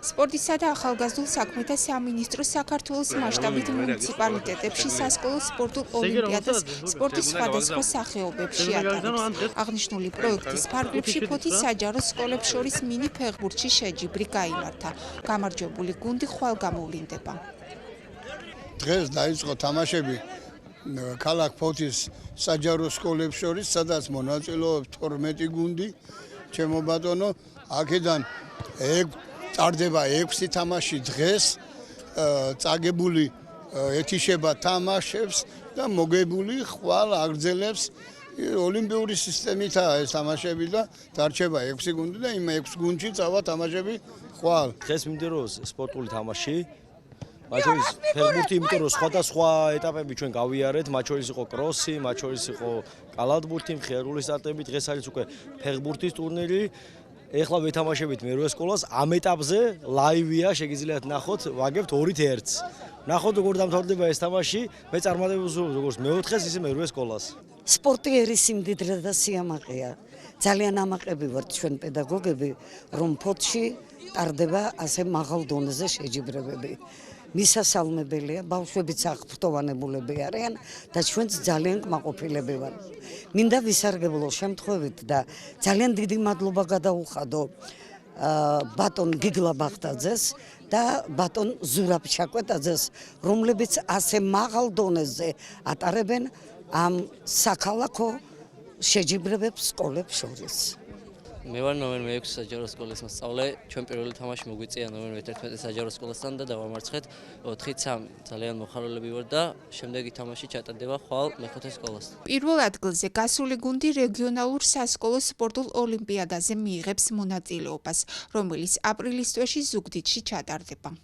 სპორტისა და ახალგაზრდულ საქმეთა სამინისტროს საქართველოს მასშტაბით მუნიციპალიტეტებში სასკოლო სპორტულ ოლიმპიადას სპორტის სხვადასხვა სახეობებში ატარებს. აღნიშნული პროექტის ფარგლებში ფოთის საჯარო სკოლებს შორის მინი ფეხბურთში შეჯიბრი გაიმართა. გამარჯვებული გუნდი ხვალ გამოვლინდება. დღეს დაიწყო თამაშები ქალაქ ფოთის საჯარო სკოლებს შორის, სადაც მონაწილეობს 12 გუნდი. ჩემო ბატონო, აქედან წარდება 6 თამაში დღეს, წაგებული ეთიშება თამაშებს და მოგებული ხვალ აგრძელებს ოლიმპიური სისტემითაა ეს თამაშები და დარჩება 6 გუნდი და იმ 6 გუნდში წავა თამაშები ხვალ. დღეს მინდოროს სპორტული თამაში მათ შორის ფეხბურთი, იმიტომ რომ სხვადასხვა ეტაპები ჩვენ გავიარეთ, მათ შორის იყო კროსი, მათ შორის იყო კალათბურთი, მხიარული სტარტები, დღეს არის უკვე ფეხბურთის ტურნირი. ეხლა ვეთამაშებით მერვე სკოლას, ამ ეტაპზე ლაივია, შეგიძლიათ ნახოთ, ვაგებთ 2-1. ნახოთ როგორ დამთავრდება ეს თამაში, მე წარმატებულს ვუყურებ როგორც მეოთხეს, ისე მერვე სკოლას. სპორტი ერის სიმდიდრე და სიამაყეა. ძალიან ამაყები ვართ ჩვენ პედაგოგები, რომ ფოთში ტარდება ასე მაღალ დონეზე შეჯიბრებები. მისასალმებელია, ბავშვებიც აღფრთოვანებულები არიან და ჩვენც ძალიან კმაყოფილები ვართ. მინდა ვისარგებლო შემთხვევით და ძალიან დიდი მადლობა გადაუხადო ბატონ გიგლა ბახტაძეს და ბატონ ზურაბ ჩაკვეტაძეს, რომლებიც ასე მაღალ დონეზე ატარებენ ამ საქალაქო შეჯიბრებებს სკოლებს შორის. მე ვარ ნომერ 6 საჯარო სკოლის მოსწავლე. ჩვენ პირველი თამაში მოგვიწია ნომერ 11 საჯარო სკოლასთან და დავამარცხეთ 4-3. ძალიან მოხარულები ვარ და შემდეგი თამაში ჩატარდება ხვალ მეხუთე სკოლას. პირველ ადგილზე გასული გუნდი რეგიონალურ სასკოლო სპორტულ ოლიმპიადაზე მიიღებს მონაწილეობას, რომელიც აპრილის თვეში ზუგდიდში ჩატარდება.